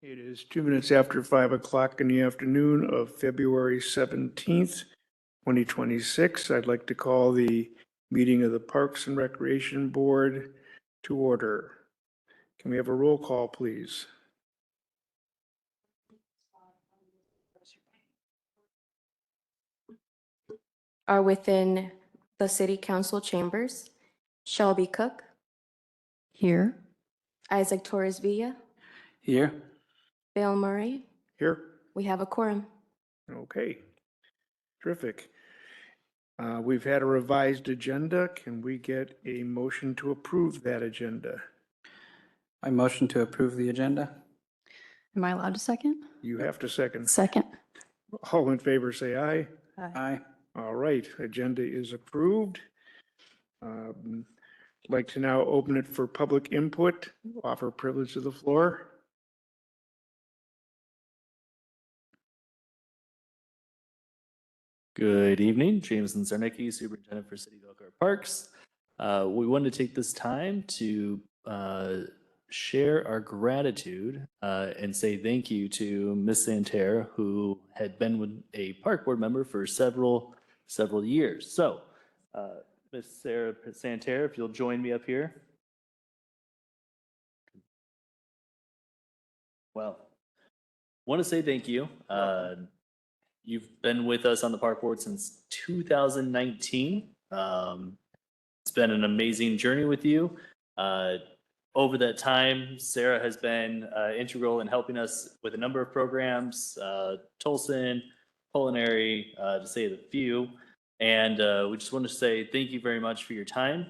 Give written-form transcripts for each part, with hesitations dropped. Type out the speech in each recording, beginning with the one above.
It is 2 minutes after 5 o'clock in the afternoon of February 17th, 2026. I'd like to call the meeting of the Parks and Recreation Board to order. Can we have a roll call, please? Are within the city council chambers: Shelby Cook, Here. Isaac Torres Villa, Here. Bill Murray. Here? We have a quorum. Okay. Terrific. We've had a revised agenda. Can we get a motion to approve that agenda? I motion to approve the agenda. Am I allowed to second? You have to second. Second. All in favor, say aye. Aye. All right, agenda is approved. I'd like to now open it for public input, offer privilege of the floor. Good evening, Jameson Zarnicki, Superintendent for City of Elkhart Parks. We wanted to take this time to share our gratitude and say thank you to Ms. Santerre, who had been with a park board member for several years. So, Ms. Sarah Santerre, if you'll join me up here. Well, want to say thank you. You've been with us on the park board since 2019. It's been an amazing journey with you. Over that time, Sarah has been integral in helping us with a number of programs, Tolson, Culinary, to say the few. And we just want to say thank you very much for your time.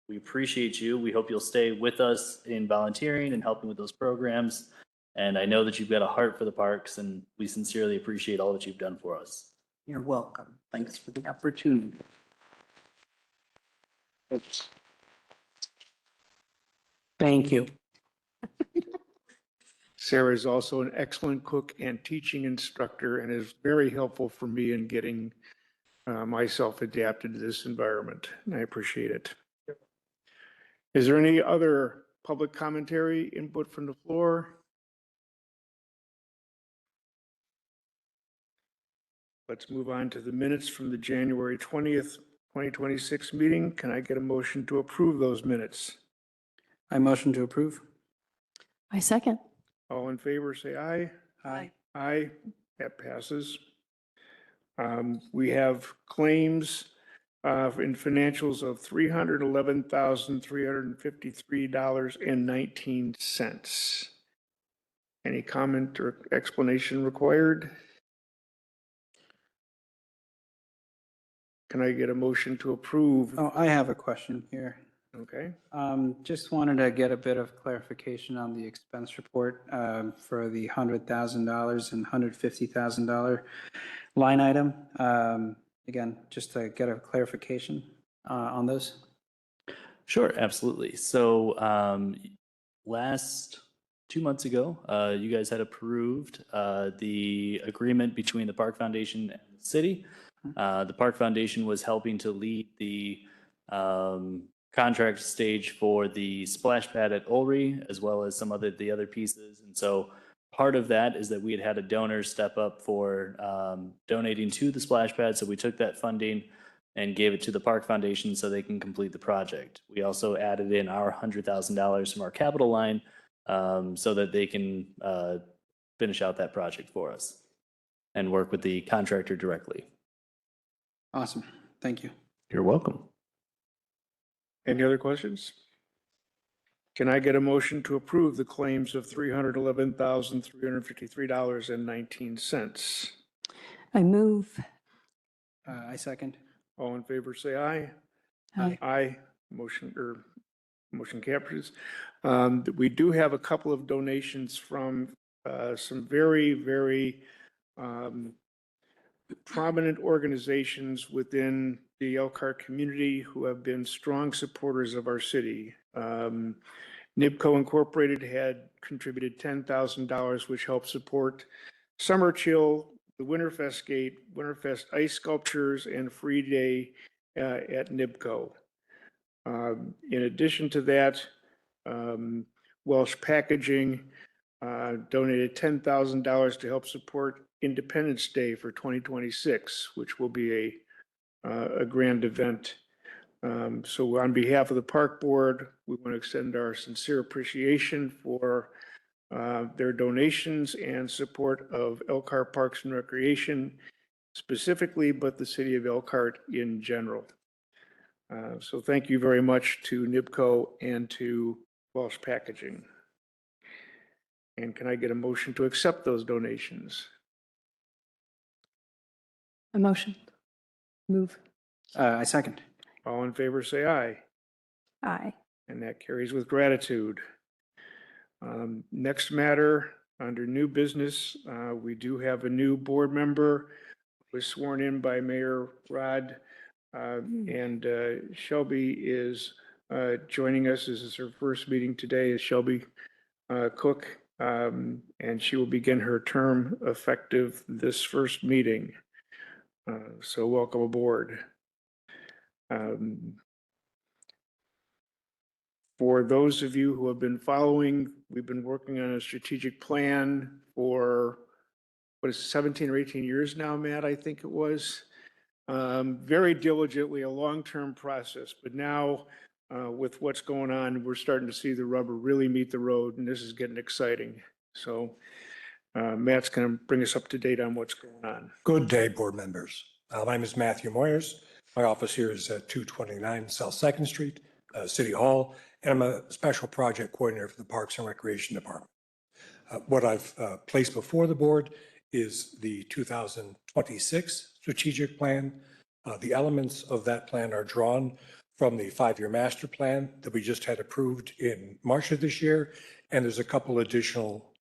We appreciate you. We hope you'll stay with us in volunteering and helping with those programs. And I know that you've got a heart for the parks, and we sincerely appreciate all that you've done for us. You're welcome. Thanks for the opportunity. Thank you. Sarah is also an excellent cook and teaching instructor and is very helpful for me in getting myself adapted to this environment, and I appreciate it. Is there any other public commentary, input from the floor? Let's move on to the minutes from the January 20th, 2026 meeting. Can I get a motion to approve those minutes? I motion to approve. I second. All in favor, say aye. Aye. Aye, that passes. We have claims in financials of $311,353.19. Any comment or explanation required? Can I get a motion to approve? Oh, I have a question here. Okay, Just wanted to get a bit of clarification on the expense report for the $100,000 and $150,000 line item. Again, just to get a clarification on those. Sure, absolutely. So last 2 months ago, you guys had approved the agreement between the Park Foundation and the city. The Park Foundation was helping to lead the contract stage for the splash pad at Ulrey, as well as some of the other pieces. And so part of that is that we had a donor step up for donating to the splash pad. So we took that funding and gave it to the Park Foundation so they can complete the project. We also added in our $100,000 from our capital line so that they can finish out that project for us and work with the contractor directly. Awesome. Thank you. You're welcome. any other questions? Can I get a motion to approve the claims of $311,353.19? I move. I second. All in favor, say aye. Aye. Aye. Motion captures. We do have a couple of donations from some very, very prominent organizations within the Elkhart community who have been strong supporters of our city. NIBCO Incorporated had contributed $10,000, which helped support Summer Chill, the Winterfest Gate, Winterfest Ice Sculptures, and Free Day at NIBCO. In addition to that, Welsh Packaging donated $10,000 to help support Independence Day for 2026, which will be a grand event. So on behalf of the Park Board, we want to extend our sincere appreciation for their donations and support of Elkhart Parks and Recreation specifically, but the city of Elkhart in general. So thank you very much to NIBCO and to Welsh Packaging. And can I get a motion to accept those donations? A motion. Move. I second. All in favor, say aye. Aye. And that carries with gratitude. Next matter, under new business, we do have a new board member who was sworn in by Mayor Rod. And Shelby is joining us. This is her first meeting today, is Shelby Cook. And she will begin her term effective this first meeting. So welcome aboard. For those of you who have been following, we've been working on a strategic plan for, what is it, 17 or 18 years now, Matt, I think it was. Very diligently, a long-term process, but now with what's going on, we're starting to see the rubber really meet the road, and this is getting exciting. So Matt's going to bring us up to date on what's going on. Good day, board members. My name is Matthew Moyers. My office here is at 229 South 2nd Street, City Hall, and I'm a special project coordinator for the Parks and Recreation Department. What I've placed before the board is the 2026 strategic plan. The elements of that plan are drawn from the 5-year master plan that we just had approved in March of this year. And there's a couple additional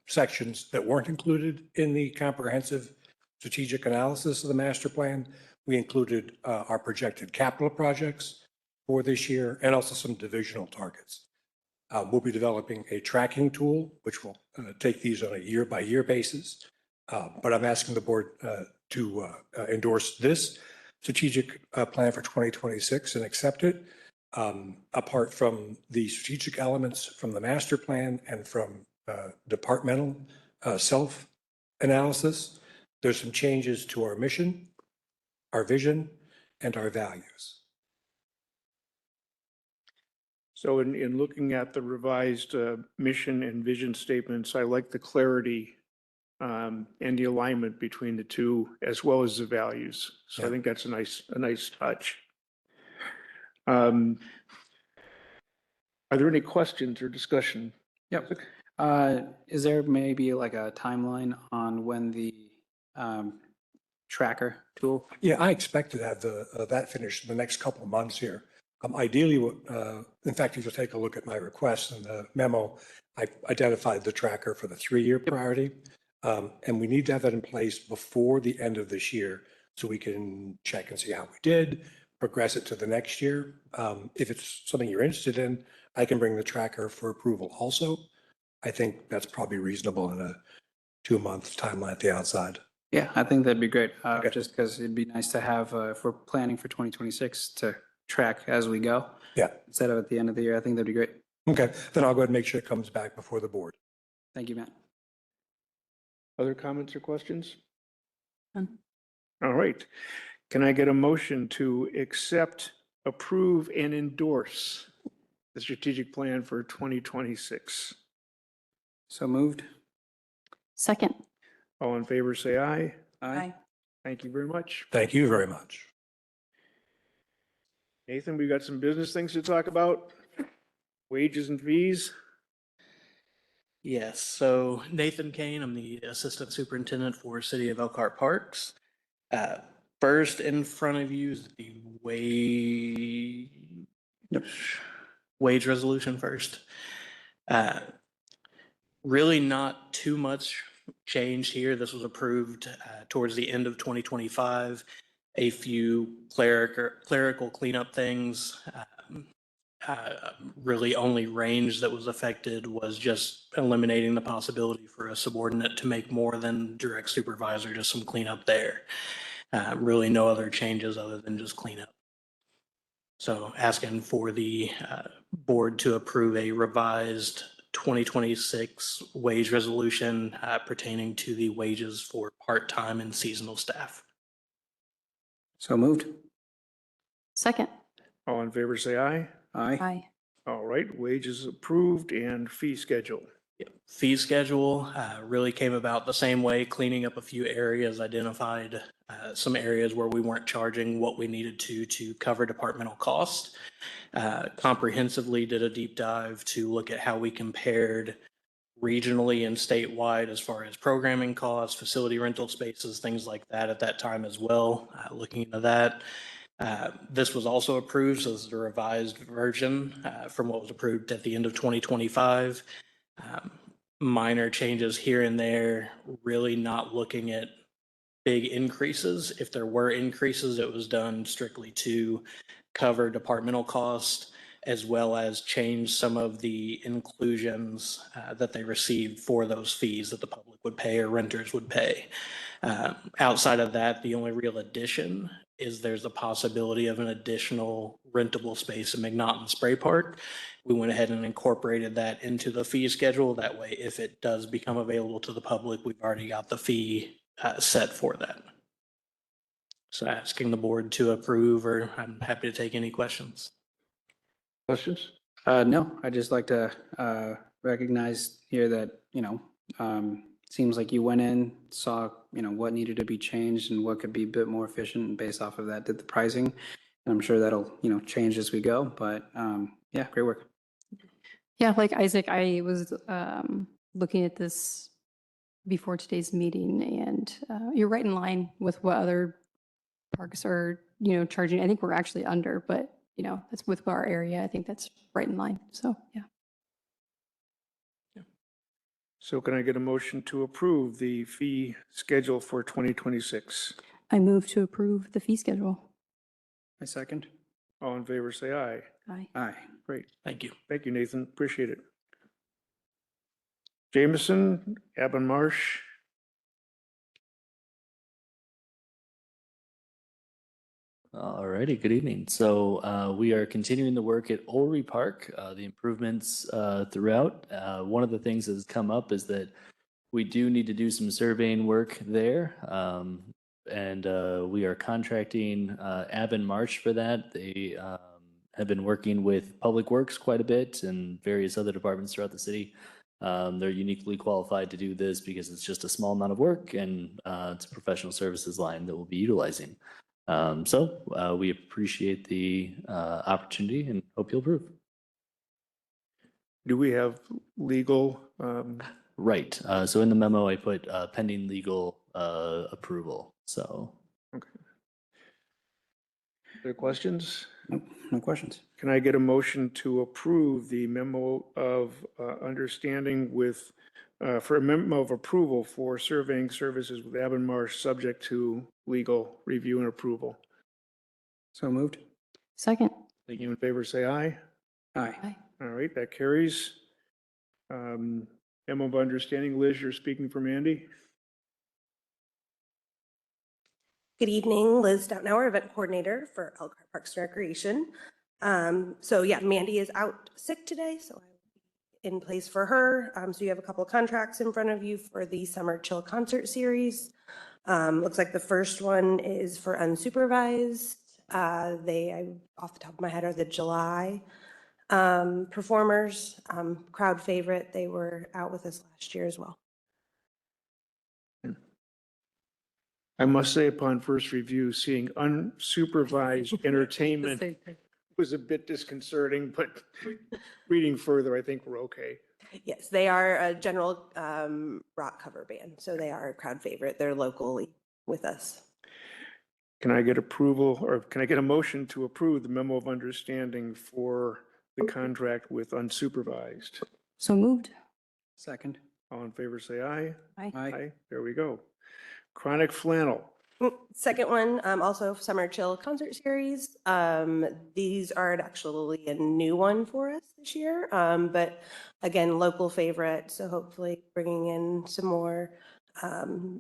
sections that weren't included in the comprehensive strategic analysis of the master plan. We included our projected capital projects for this year and also some divisional targets. We'll be developing a tracking tool, which will take these on a year-by-year basis. But I'm asking the board to endorse this strategic plan for 2026 and accept it. Apart from the strategic elements from the master plan and from departmental self-analysis, there's some changes to our mission, our vision, and our values. So in looking at the revised mission and vision statements, I like the clarity and the alignment between the two, as well as the values. So I Yeah. think that's a nice touch. Are there any questions or discussion? Yep. Is there maybe like a timeline on when the tracker tool? Yeah, I expect to have that finished in the next couple of months here. Ideally, in fact, if you take a look at my request and the memo, I identified the tracker for the 3-year priority. And we need to have that in place before the end of this year so we can check and see how we did, progress it to the next year. If it's something you're interested in, I can bring the tracker for approval also. I think that's probably reasonable in a 2-month timeline at the outside. Yeah, I think that'd be great. Okay. Just because it'd be nice to have, if we're planning for 2026, to track as we go. Yeah. Instead of at the end of the year. I think that'd be great. Okay, then I'll go ahead and make sure it comes back before the board. Thank you, Matt. Other comments or questions? None. All right. Can I get a motion to accept, approve, and endorse the strategic plan for 2026? So moved. Second. All in favor, say aye. Aye. Thank you very much. Thank you very much. Nathan, we got some business things to talk about. Wages and fees. Yes, so Nathan Kane, I'm the Assistant Superintendent for City of Elkhart Parks. First in front of you is the wage resolution first. Really not too much change here. This was approved towards the end of 2025. A few clerical cleanup things. Really only range that was affected was just eliminating the possibility for a subordinate to make more than direct supervisor, just some cleanup there. Really no other changes other than just cleanup. So asking for the board to approve a revised 2026 wage resolution pertaining to the wages for part-time and seasonal staff. So moved. Second. All in favor, say aye. Aye. Aye. All right, wages approved and fee schedule. Yep. Fee schedule really came about the same way, cleaning up a few areas, identified some areas where we weren't charging what we needed to cover departmental cost. Comprehensively did a deep dive to look at how we compared regionally and statewide as far as programming costs, facility rental spaces, things like that at that time as well. Looking into that. This was also approved, so this is a revised version from what was approved at the end of 2025. Minor changes here and there, really not looking at big increases. If there were increases, it was done strictly to cover departmental cost, as well as change some of the inclusions that they received for those fees that the public would pay or renters would pay. Outside of that, the only real addition is there's a possibility of an additional rentable space in McNaughton Spray Park. We went ahead and incorporated that into the fee schedule. That way, if it does become available to the public, we've already got the fee set for that. So asking the board to approve, or I'm happy to take any questions. Questions? No, I'd just like to recognize here that, seems like you went in, saw, what needed to be changed and what could be a bit more efficient, and based off of that, did the pricing. And I'm sure that'll, change as we go, but yeah, great work. Yeah, like Isaac, I was looking at this before today's meeting, and you're right in line with what other parks are, charging. I think we're actually under, but, that's with our area. I think that's right in line. So, yeah. So can I get a motion to approve the fee schedule for 2026? I move to approve the fee schedule. My second. All in favor, say aye. Aye. Aye. Great. Thank you. Thank you, Nathan. Appreciate it. Jameson, Marsh. All righty, good evening. So we are continuing the work at Ulrey Park, the improvements throughout. One of the things that has come up is that we do need to do some surveying work there. And we are contracting Marsh for that. They have been working with Public Works quite a bit and various other departments throughout the city. They're uniquely qualified to do this because it's just a small amount of work, and it's a professional services line that we'll be utilizing. So we appreciate the opportunity and hope you'll approve. Do we have legal? Right. So in the memo, I put pending legal approval. So. Okay. Other questions? Nope, no questions. Can I get a motion to approve the memo of understanding with, for a memo of approval for surveying services with Marsh, subject to legal review and approval? So moved. Second. Thank you. In favor, say aye. Aye. Aye. All right, that carries. Memo of understanding, Liz, you're speaking for Mandy? Good evening, Liz Stoutnower, event coordinator for Elkhart Parks and Recreation. So yeah, Mandy is out sick today, so I'm in place for her. So you have a couple of contracts in front of you for the Summer Chill Concert Series. Looks like the first one is for unsupervised. Off the top of my head, are the July performers, crowd favorite. They were out with us last year as well. I must say, upon first review, seeing unsupervised entertainment was a bit disconcerting, but reading further, I think we're okay. Yes, they are a general rock cover band, so they are a crowd favorite. They're locally with us. Can I get approval, or can I get a motion to approve the memo of understanding for the contract with unsupervised? So moved. Second. All in favor, say aye. Aye. Aye. There we go. Chronic flannel. Second one, also Summer Chill Concert Series. These are actually a new one for us this year, but again, local favorite. So hopefully bringing in some more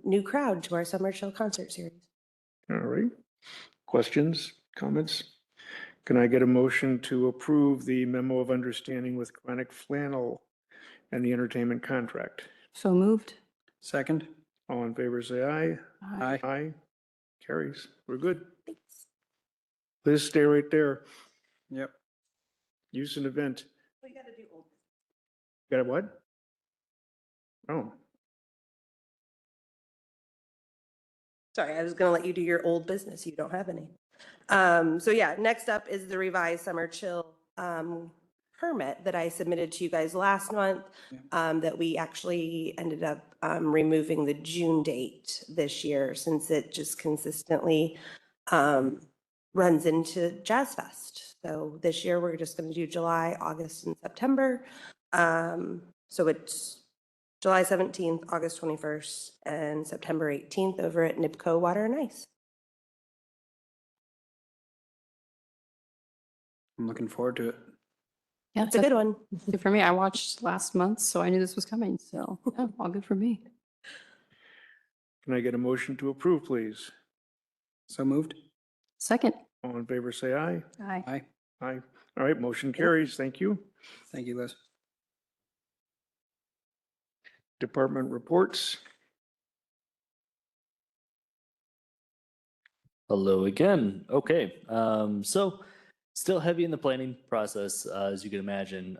new crowd to our Summer Chill Concert Series. All right. Questions, comments? Can I get a motion to approve the memo of understanding with Chronic flannel and the entertainment contract. So moved. Second? All in favor, say aye. Aye. Aye. Carries. We're good. Thanks. Liz, stay right there. Yep. Use an event. We got to do old. Got a what? Oh, Sorry, I was going to let you do your old business. You don't have any. So yeah, next up is the revised summer chill permit that I submitted to you guys last month, that we actually ended up removing the June date this year since it just consistently runs into Jazz Fest. So this year, we're just going to do July, August, and September. So it's July 17th, August 21st, and September 18th over at NIPCO Water and Ice. I'm looking forward to it. Yeah, It's a good one. good for me. I watched last month, so I knew this was coming. So yeah, all good for me. can I get a motion to approve, please? So moved? Second. All in favor, say aye. Aye. Aye. Aye. All right, motion carries. Thank you. Thank you, Liz. Department reports. Hello again. Okay, so still heavy in the planning process, as you can imagine.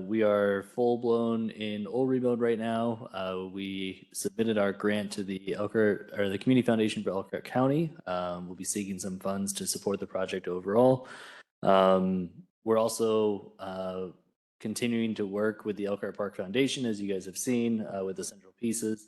We are full blown in OLRI mode right now. We submitted our grant to the Elkhart, or the Community Foundation for Elkhart County. We'll be seeking some funds to support the project overall. We're also continuing to work with the Elkhart Park Foundation, as you guys have seen, with the central pieces.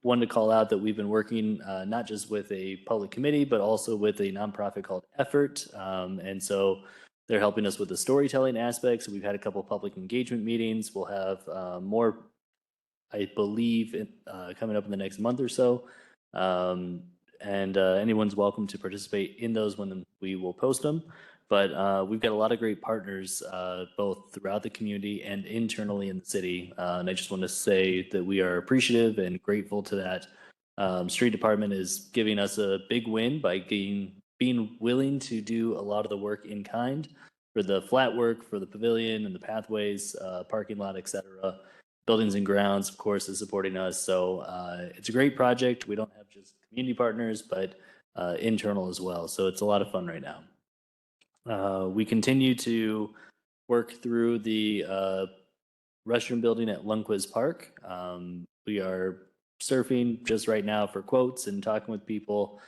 One to call out that we've been working not just with a public committee, but also with a nonprofit called Effort. And so they're helping us with the storytelling aspects. We've had a couple of public engagement meetings. We'll have more, I believe, coming up in the next month or so. And anyone's welcome to participate in those when we will post them. But we've got a lot of great partners, both throughout the community and internally in the city. And I just want to say that we are appreciative and grateful to that. Street Department is giving us a big win by being willing to do a lot of the work in kind for the flat work, for the pavilion and the pathways, parking lot, etc. Buildings and Grounds, of course, is supporting us. So it's a great project. We don't have just community partners, but internal as well. So it's a lot of fun right now. We continue to work through the restroom building at Lundquist Park. We are surfing just right now for quotes and talking with people,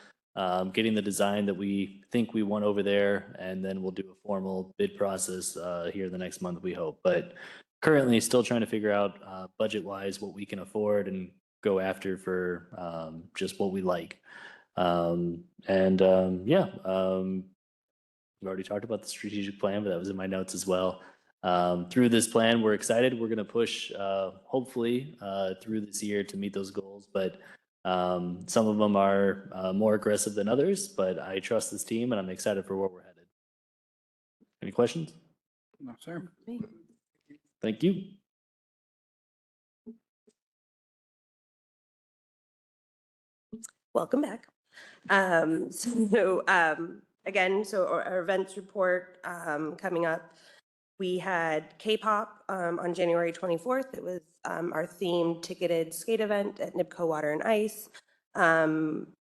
getting the design that we think we want over there, and then we'll do a formal bid process here the next month, we hope. But currently still trying to figure out budget-wise what we can afford and go after for just what we like. We've already talked about the strategic plan, but that was in my notes as well. Through this plan, we're excited. We're going to push, hopefully, through this year to meet those goals. But some of them are more aggressive than others. But I trust this team, and I'm excited for where we're headed. Any questions? No, sir. Thank you. Welcome back. Again, so our events report coming up. We had K-pop on January 24th. It was our themed ticketed skate event at NIPCO Water and Ice.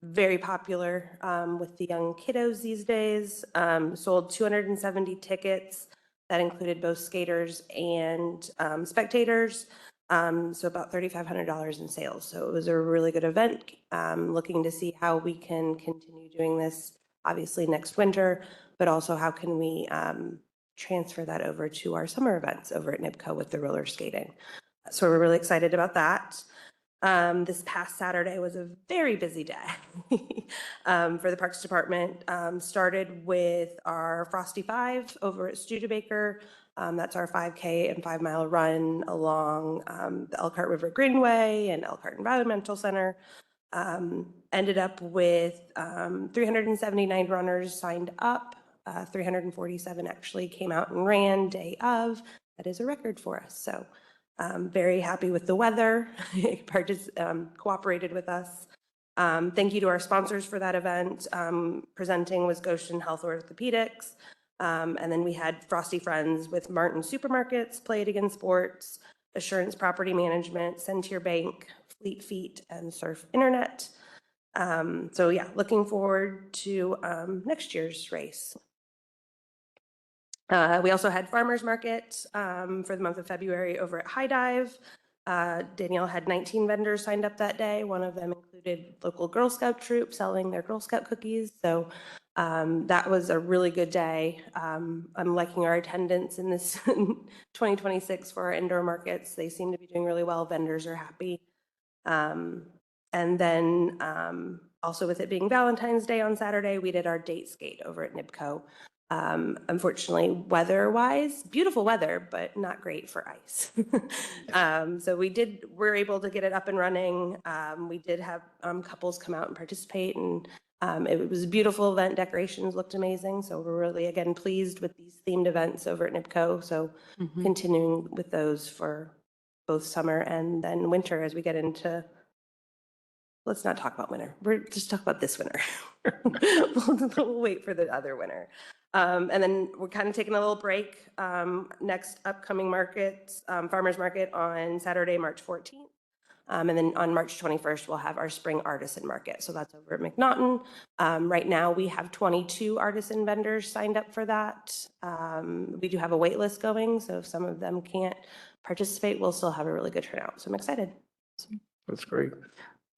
Very popular with the young kiddos these days. Sold 270 tickets. That included both skaters and spectators. So about $3,500 in sales. So it was a really good event. Looking to see how we can continue doing this, obviously next winter, but also how can we transfer that over to our summer events over at NIPCO with the roller skating. So we're really excited about that. This past Saturday was a very busy day for the Parks Department. Started with our Frosty 5 over at Studebaker. That's our 5K and 5-mile run along the Elkhart River Greenway and Elkhart Environmental Center. Ended up with 379 runners signed up. 347 actually came out and ran day of. That is a record for us. So very happy with the weather. Cooperated with us. Thank you to our sponsors for that event. Presenting was Goshen Health Orthopedics. And then we had Frosty Friends with Martin Supermarkets, Play It Again Sports, Assurance Property Management, Centier Bank, Fleet Feet, and Surf Internet. So yeah, looking forward to next year's race. We also had farmers market for the month of February over at High Dive. Danielle had 19 vendors signed up that day. One of them included local Girl Scout troop selling their Girl Scout cookies. So that was a really good day. I'm liking our attendance in this 2026 for our indoor markets. They seem to be doing really well. Vendors are happy. And then also with it being Valentine's Day on Saturday, we did our date skate over at NIBCO. Unfortunately, weather-wise, beautiful weather, but not great for ice. So we're able to get it up and running. We did have couples come out and participate, and it was a beautiful event. Decorations looked amazing. So we're really, again, pleased with these themed events over at NIBCO. So continuing with those for both summer and then winter as we get into, let's not talk about winter. We're just talk about this winter. We'll wait for the other winter. And then we're kind of taking a little break. Next upcoming markets, farmers market on Saturday, March 14th. And then on March 21st, we'll have our spring artisan market. So that's over at McNaughton. Right now we have 22 artisan vendors signed up for that. We do have a wait list going. So if some of them can't participate, we'll still have a really good turnout. So I'm excited. That's great.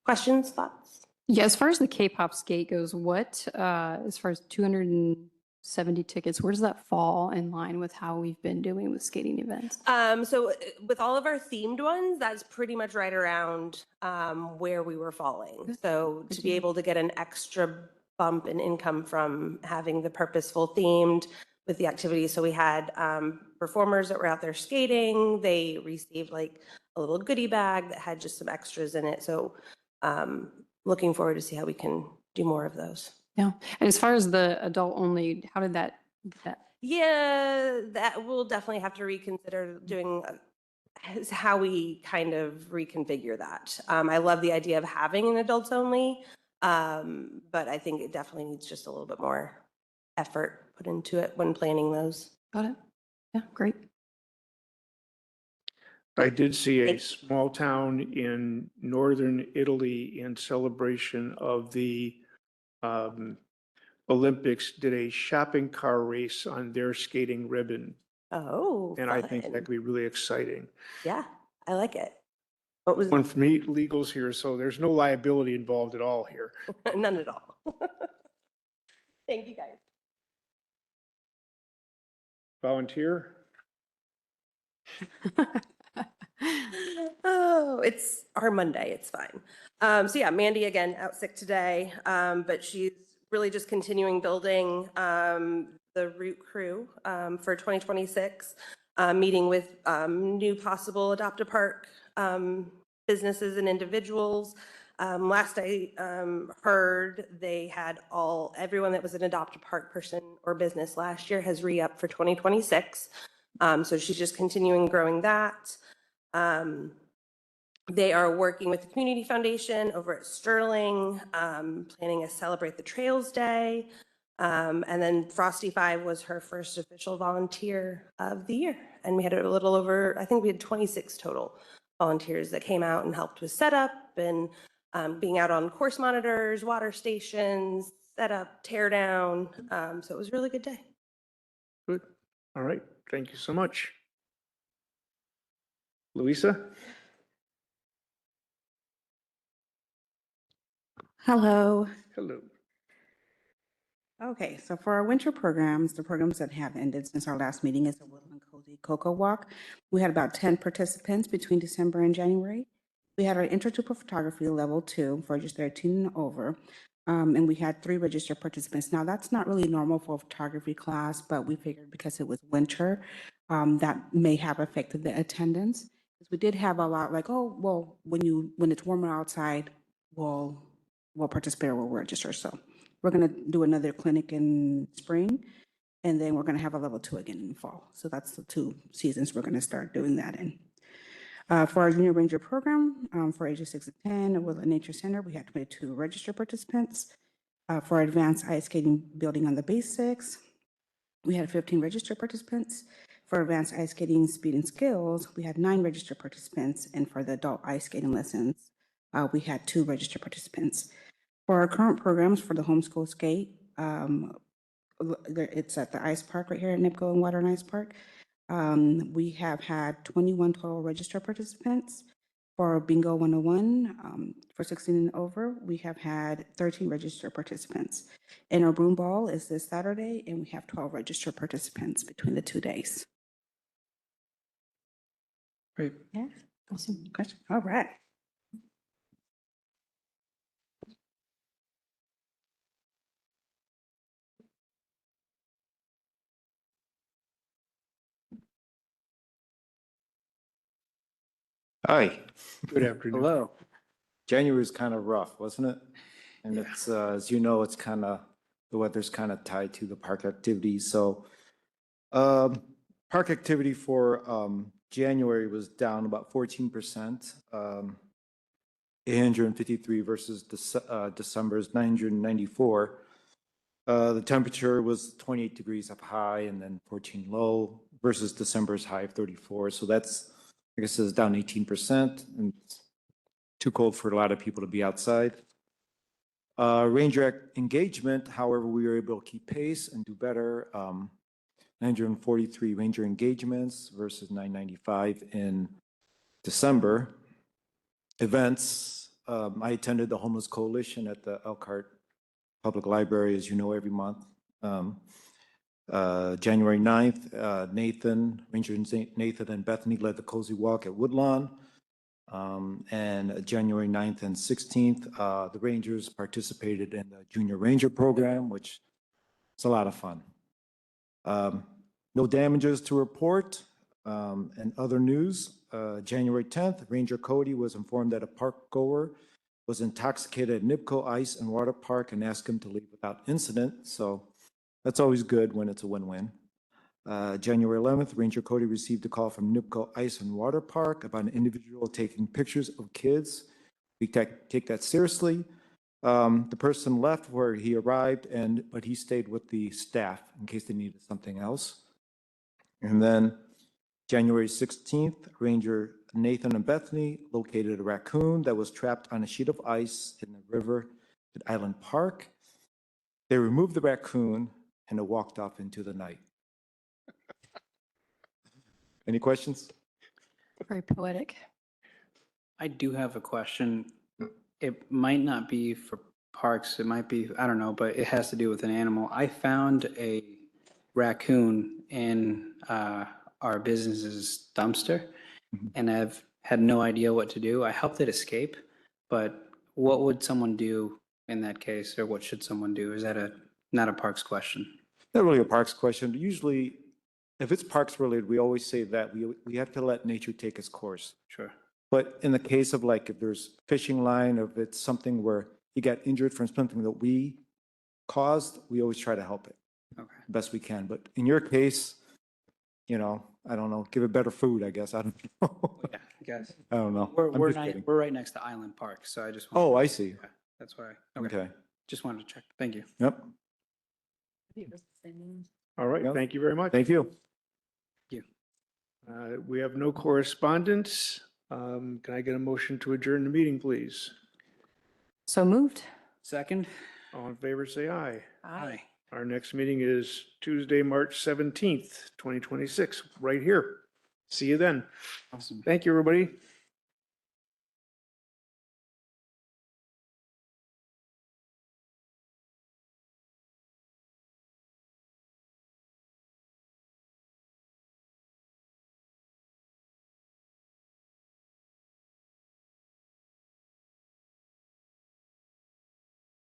Questions, thoughts? Yeah, as far as the K-pop skate goes, what, as far as 270 tickets, where does that fall in line with how we've been doing with skating events? So with all of our themed ones, that's pretty much right around where we were falling. So to be able to get an extra bump in income from having the purposeful themed with the activities. So we had performers that were out there skating. They received like a little goodie bag that had just some extras in it. So looking forward to see how we can do more of those. Yeah. And as far as the adult only, how did that? Yeah, that we'll definitely have to reconsider doing how we kind of reconfigure that. I love the idea of having an adults only, but I think it definitely needs just a little bit more effort put into it when planning those. Got it. Yeah, great. I did see a small town in northern Italy in celebration of the Olympics did a shopping car race on their skating ribbon. Oh, And I think fun. that could be really exciting. Yeah, I like it. What was One for me, legals here, so there's no liability involved at all here. none at all. Thank you, guys. Volunteer? Oh, it's our Monday. It's fine. So yeah, Mandy again out sick today, but she's really just continuing building the route crew for 2026, meeting with new possible Adopt-A-Park businesses and individuals. Last I heard, they had everyone that was an Adopt-A-Park person or business last year has re-upped for 2026. So she's just continuing growing that. They are working with the Community Foundation over at Sterling, planning a Celebrate the Trails Day. And then Frosty 5 was her first official volunteer of the year. And we had a little over, I think we had 26 total volunteers that came out and helped with setup and being out on course monitors, water stations, setup, tear down. So it was a really good day. Good. All right. Thank you so much. Louisa? Hello. Hello. Okay, so for our winter programs, the programs that have ended since our last meeting is the Woodland Cozy Cocoa Walk. We had about 10 participants between December and January. We had our Intro to Photography Level 2 for just 13 and over, and we had 3 registered participants. Now, that's not really normal for a photography class, but we figured because it was winter, that may have affected the attendance. We did have a lot like, oh, well, when it's warmer outside, we'll participate or we'll register. So we're going to do another clinic in spring, and then we're going to have a level 2 again in the fall. So that's the 2 seasons we're going to start doing that in. For our Junior Ranger program, for ages 6 to 10 at Woodland Nature Center, we had 22 registered participants. For advanced ice skating, building on the basics, We had 15 registered participants. For advanced ice skating speed and skills, we had 9 registered participants. And for the adult ice skating lessons, we had 2 registered participants. For our current programs for the homeschool skate, it's at the ice park right here at NIPCO and Water and Ice Park. We have had 21 total registered participants. For Bingo 101, for 16 and over, we have had 13 registered participants. And our broom ball is this Saturday, and we have 12 registered participants between the 2 days. Great. Yeah, awesome. Question. All right. Hi, Good afternoon. Hello. January was kind of rough, wasn't it? And Yeah. it's, as you know, it's kind of, the weather's kind of tied to the park activities. So park activity for January was down about 14%, 853 versus December's 994. The temperature was 28 degrees up high and then 14 low versus December's high of 34. So that's, I guess, it's down 18%, and it's too cold for a lot of people to be outside. Ranger engagement, however, we were able to keep pace and do better. 943 ranger engagements versus 995 in December. Events, I attended the Homeless Coalition at the Elkhart Public Library, as you know, every month. January 9th, Ranger Nathan and Bethany led the Cozy Walk at Woodlawn. And January 9th and 16th, the Rangers participated in the Junior Ranger Program, which is a lot of fun. No damages to report. And other news, January 10th, Ranger Cody was informed that a park goer was intoxicated at NIPCO Ice and Water Park and asked him to leave without incident. So that's always good when it's a win-win. January 11th, Ranger Cody received a call from NIPCO Ice and Water Park about an individual taking pictures of kids. We take that seriously. The person left where he arrived, but he stayed with the staff in case they needed something else. And then January 16th, Ranger Nathan and Bethany located a raccoon that was trapped on a sheet of ice in the river at Island Park. They removed the raccoon and it walked off into the night. Any questions? Very poetic. I do have a question. It might not be for parks, it might be, I don't know, but it has to do with an animal. I found a raccoon in our business's dumpster, and I've had no idea what to do. I helped it escape, but what would someone do in that case, or what should someone do? Is that not a parks question? Not really a parks question. Usually, if it's parks related, we always say that we have to let nature take its course. Sure. But in the case of like if there's fishing line, or if it's something where he got injured from something that we caused, we always try to help it Okay. best we can. But in your case, you know, I don't know, give it better food, I guess. I don't know. Yeah, I guess. I don't know. We're, I'm we're, just ni- kidding. we're right next to Island Park, so I just. Oh, wanted- I see. Yeah, that's why. Okay. Just wanted to check. Thank you. Yep. All right, Yep. thank you very much. Thank you. We have no correspondence. Can I get a motion to adjourn the meeting, please? So moved. Second? All in favor, say aye. Aye. Our next meeting is Tuesday, March 17th, 2026, right here. See you then. Awesome. Thank you, everybody.